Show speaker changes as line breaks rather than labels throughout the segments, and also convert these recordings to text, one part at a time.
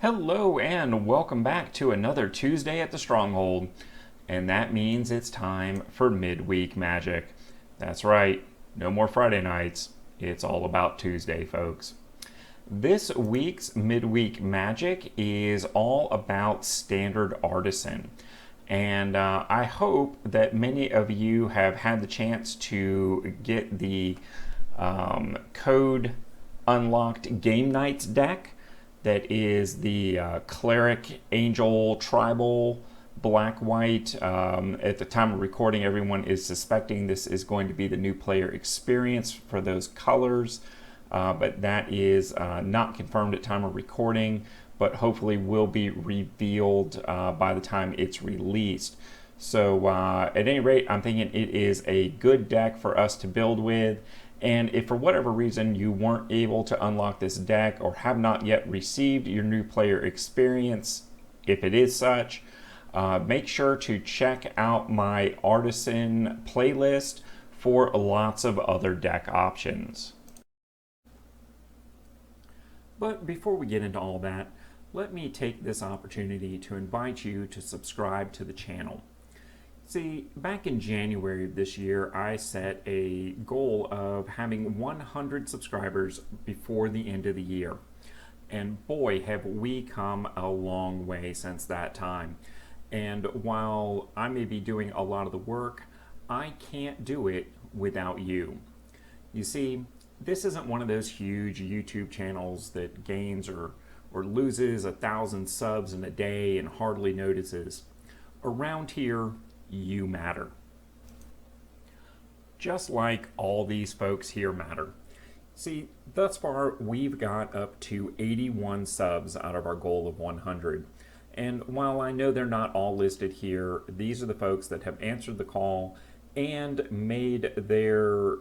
Hello and welcome back to another Tuesday at the Stronghold. And that means it's time for midweek magic. That's right, no more Friday nights. It's all about Tuesday, folks. This week's midweek magic is all about standard Artisan. And I hope that many of you have had the chance to get the code unlocked Game Nights deck. That is the Cleric Angel Tribal Black-White. At the time of recording, everyone is suspecting this is going to be the new player experience for those colors, but that is not confirmed at time of recording, but hopefully will be revealed by the time it's released. So at any rate, I'm thinking it is a good deck for us to build with. And if for whatever reason you weren't able to unlock this deck or have not yet received your new player experience, if it is such, make sure to check out my Artisan playlist for lots of other deck options. But before we get into all that, let me take this opportunity to invite you to subscribe to the channel. See, back in January of this year, I set a goal of having 100 subscribers before the end of the year. And boy, have we come a long way since that time. And while I may be doing a lot of the work, I can't do it without you. You see, this isn't one of those huge YouTube channels that gains or loses 1,000 subs in a day and hardly notices. Around here, you matter. Just like all these folks here matter. See, thus far we've got up to 81 subs out of our goal of 100. And while I know they're not all listed here, these are the folks that have answered the call and made their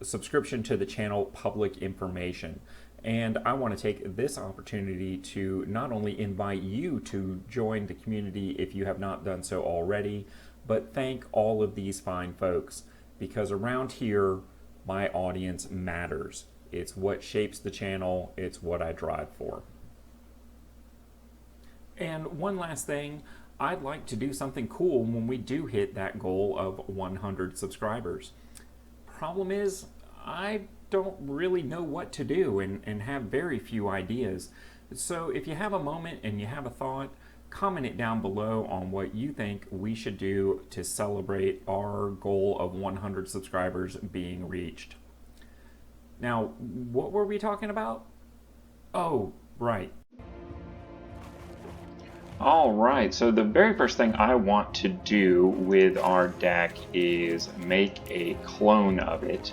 subscription to the channel public information. And I want to take this opportunity to not only invite you to join the community if you have not done so already, but thank all of these fine folks, because around here, my audience matters. It's what shapes the channel, it's what I drive for. And one last thing, I'd like to do something cool when we do hit that goal of 100 subscribers. Problem is, I don't really know what to do and have very few ideas. So if you have a moment and you have a thought, comment it down below on what you think we should do to celebrate our goal of 100 subscribers being reached. Now, what were we talking about? Oh, right. All right, so the very first thing I want to do with our deck is make a clone of it.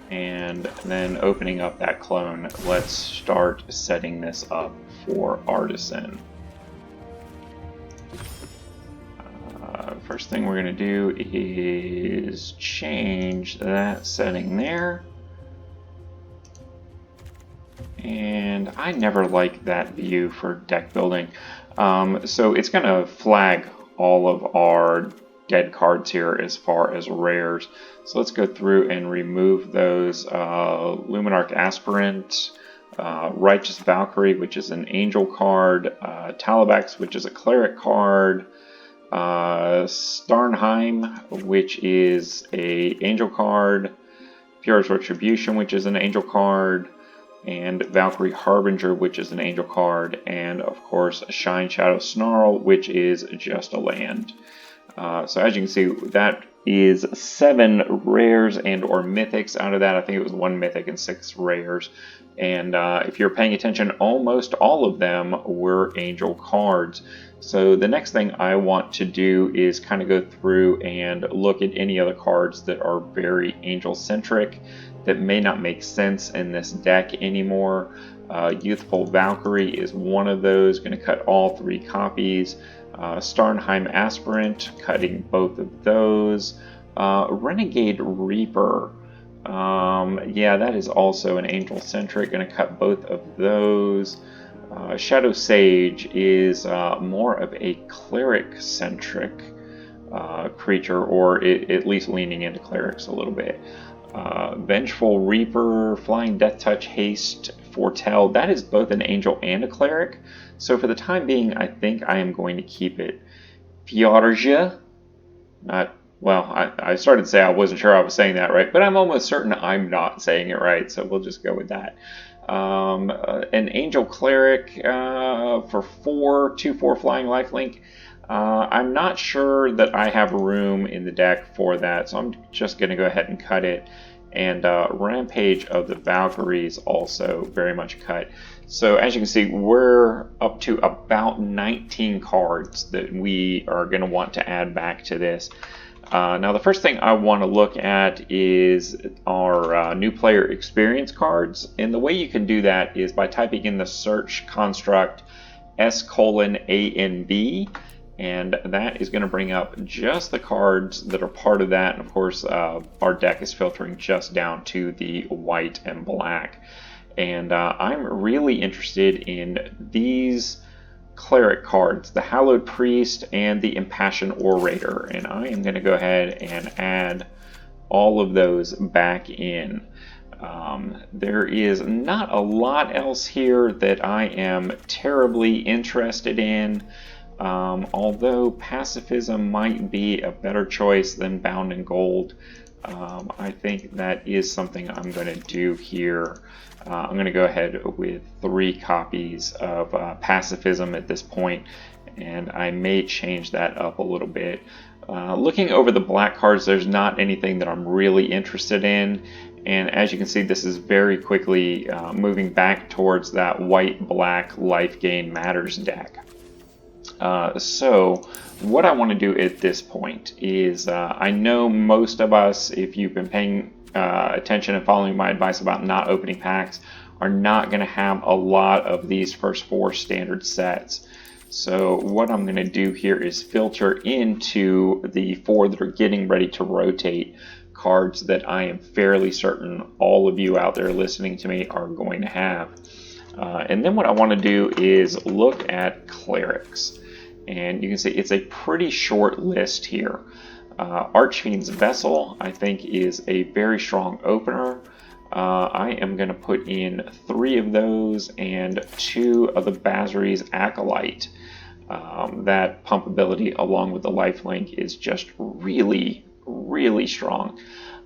And then opening up that clone, let's start setting this up for Artisan. First thing we're going to do is change that setting there. And I never like that view for deck building. So it's going to flag all of our dead cards here as far as rares. So let's go through and remove those. Luminarch Aspirant, Righteous Valkyrie, which is an angel card, Talabax, which is a cleric card, Starnheim, which is a angel card, Pyrrha's Retribution, which is an angel card, and Valkyrie Harbinger, which is an angel card, and of course Shine Shadow Snarl, which is just a land. So as you can see, that is 7 rares and or mythics out of that. I think it was 1 mythic and 6 rares. And if you're paying attention, almost all of them were angel cards. So the next thing I want to do is kind of go through and look at any other cards that are very angel-centric that may not make sense in this deck anymore. Youthful Valkyrie is one of those, going to cut all 3 copies. Starnheim Aspirant, cutting both of those. Renegade Reaper, yeah, that is also an angel-centric, going to cut both of those. Shadow Sage is more of a cleric-centric creature, or at least leaning into clerics a little bit. Vengeful Reaper, Flying Death Touch, Haste, Foretell. That is both an Angel and a Cleric. So for the time being, I think I am going to keep it. Fjordja. I started to say I wasn't sure I was saying that right, but I'm almost certain I'm not saying it right, so we'll just go with that. An Angel Cleric for 2/4 Flying Lifelink. I'm not sure that I have room in the deck for that, so I'm just going to go ahead and cut it. And Rampage of the Valkyries also very much cut. So as you can see, we're up to about 19 cards that we are going to want to add back to this. Now the first thing I want to look at is our new player experience cards. And the way you can do that is by typing in the search construct S:\ANB. And that is going to bring up just the cards that are part of that. And of course, our deck is filtering just down to the white and black. And I'm really interested in these Cleric cards, the Hallowed Priest and the Impassioned Orator. And I am going to go ahead and add all of those back in. There is not a lot else here that I am terribly interested in. Although Pacifism might be a better choice than Bound in Gold, I think that is something I'm going to do here. I'm going to go ahead with 3 copies of Pacifism at this point, and I may change that up a little bit. Looking over the black cards, there's not anything that I'm really interested in, and as you can see, this is very quickly moving back towards that white-black life gain matters deck. So what I want to do at this point is, I know most of us, if you've been paying attention and following my advice about not opening packs, are not going to have a lot of these first 4 standard sets. So what I'm going to do here is filter into the 4 that are getting ready to rotate, cards that I am fairly certain all of you out there listening to me are going to have. And then what I want to do is look at Clerics. And you can see it's a pretty short list here. Archfiend's Vessel, I think, is a very strong opener. I am going to put in 3 of those and 2 of the Basri's Acolyte. That pump ability along with the lifelink is just really, really strong.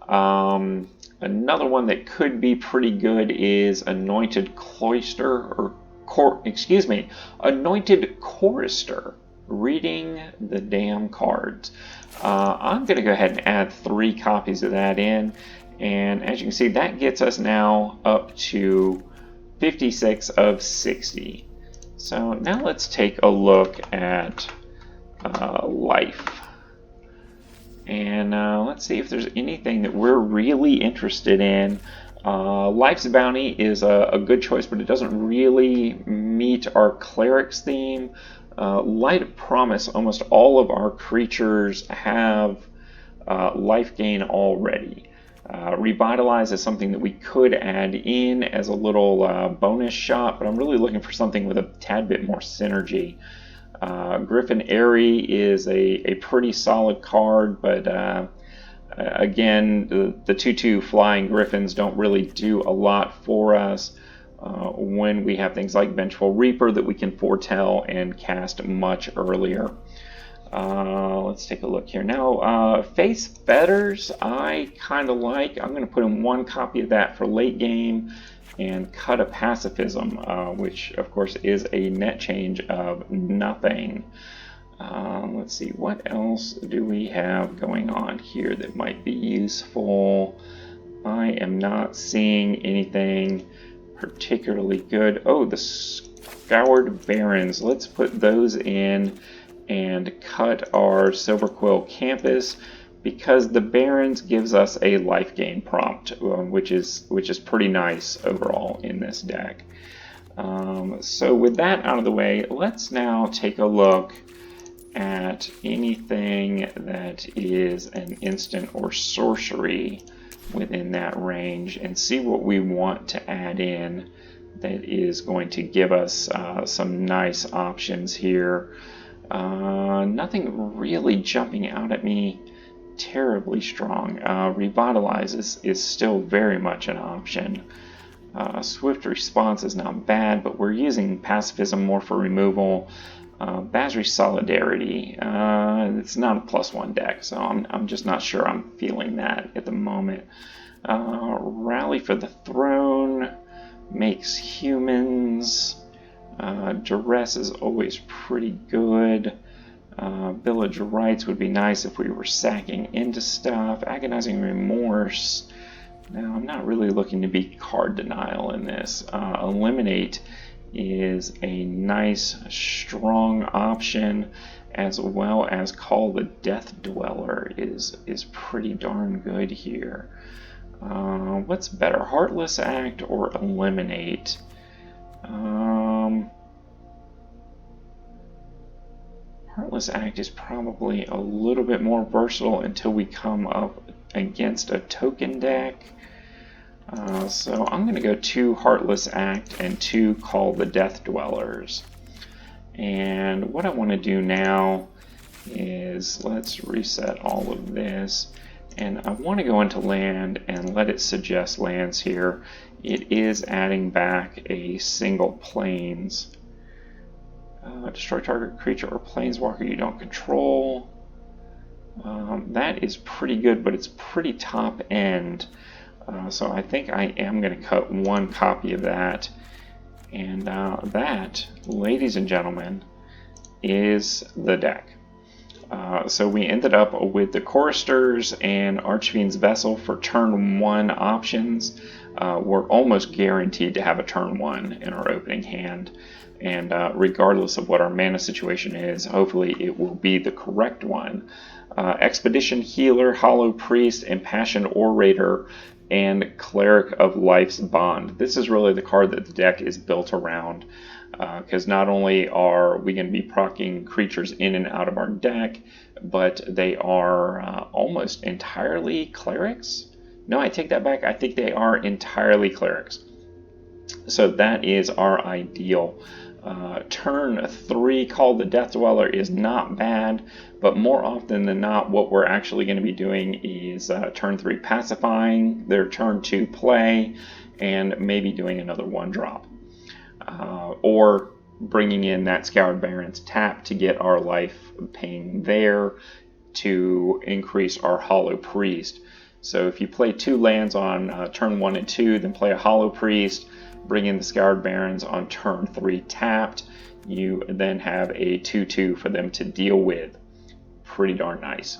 Another one that could be pretty good is Anointed Anointed Chorister. Reading the damn cards. I'm going to go ahead and add 3 copies of that in, and as you can see, that gets us now up to 56 of 60. So now let's take a look at life, and let's see if there's anything that we're really interested in. Life's Bounty is a good choice, but it doesn't really meet our Cleric's theme. Light of Promise, almost all of our creatures have life gain already. Revitalize is something that we could add in as a little bonus shot, but I'm really looking for something with a tad bit more synergy. Griffin Airy is a pretty solid card, but again, the 2/2 flying Griffins don't really do a lot for us. When we have things like Vengeful Reaper that we can foretell and cast much earlier. Let's take a look here. Now, Face Fetters, I kind of like. I'm going to put in 1 copy of that for late game and cut a Pacifism, which of course is a net change of nothing. Let's see, what else do we have going on here that might be useful? I am not seeing anything particularly good. Oh, the Scoured Barons. Let's put those in and cut our Silver Quill Campus, because the Barons gives us a life gain prompt, which is pretty nice overall in this deck. So with that out of the way, let's now take a look at anything that is an instant or sorcery within that range and see what we want to add in that is going to give us some nice options here. Nothing really jumping out at me terribly strong. Revitalize is still very much an option. Swift response is not bad, but we're using pacifism more for removal. Basri Solidarity, it's not a +1 deck, so I'm just not sure I'm feeling that at the moment. Rally for the Throne makes humans. Duress is always pretty good. Village Rights would be nice if we were sacking into stuff. Agonizing Remorse. Now, I'm not really looking to be card denial in this. Eliminate is a nice, strong option, as well as Call the Death Dweller is pretty darn good here. What's better, Heartless Act or Eliminate? Heartless Act is probably a little bit more versatile until we come up against a token deck. So I'm going to go 2 Heartless Act and 2 Call the Death Dwellers. And what I want to do now is let's reset all of this. And I want to go into land and let it suggest lands here. It is adding back a single plains. Destroy target creature or planeswalker you don't control. That is pretty good, but it's pretty top end. So I think I am going to cut 1 copy of that. And that, ladies and gentlemen, is the deck. So we ended up with the Choristers and Archfiend's Vessel for turn 1 options. We're almost guaranteed to have a turn 1 in our opening hand. And regardless of what our mana situation is, hopefully it will be the correct one. Expedition Healer, Hollow Priest, Impassioned Orator, and Cleric of Life's Bond. This is really the card that the deck is built around, because not only are we going to be proccing creatures in and out of our deck, but they are almost entirely Clerics. No, I take that back. I think they are entirely Clerics. So that is our ideal. Turn 3, Call the Death Dweller is not bad, but more often than not, what we're actually going to be doing is turn 3 pacifying, their turn 2 play, and maybe doing another 1-drop. Or bringing in that Scoured Baron's tap to get our life paying there to increase our Hollow Priest. So if you play 2 lands on turn 1 and 2, then play a Hollow Priest, bring in the Scoured Barons on turn 3 tapped, you then have a 2/2 for them to deal with. Pretty darn nice.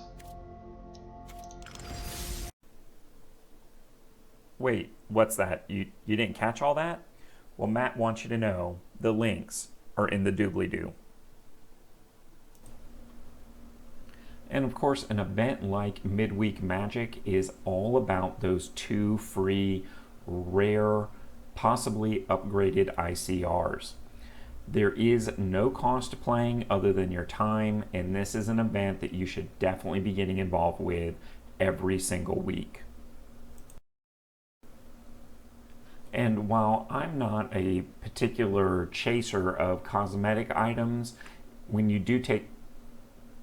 Wait, what's that? You didn't catch all that? Well, Matt wants you to know the links are in the doobly-doo. And of course, an event like Midweek Magic is all about those 2 free, rare, possibly upgraded ICRs. There is no cost to playing other than your time, and this is an event that you should definitely be getting involved with every single week. And while I'm not a particular chaser of cosmetic items, when you do take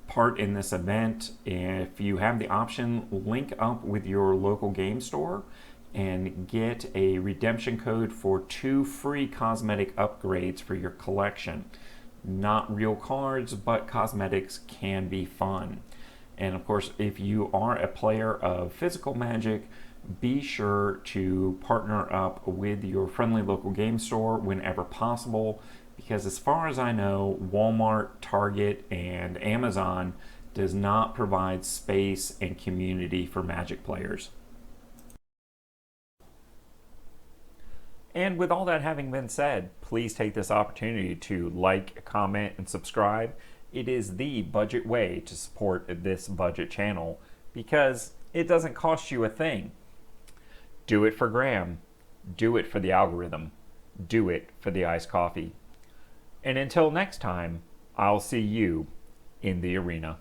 part in this event, if you have the option, link up with your local game store and get a redemption code for 2 free cosmetic upgrades for your collection. Not real cards, but cosmetics can be fun. And of course, if you are a player of physical Magic, be sure to partner up with your friendly local game store whenever possible, because as far as I know, Walmart, Target, and Amazon does not provide space and community for Magic players. And with all that having been said, please take this opportunity to like, comment, and subscribe. It is the budget way to support this budget channel because it doesn't cost you a thing. Do it for Graham. Do it for the algorithm. Do it for the iced coffee. And until next time, I'll see you in the arena.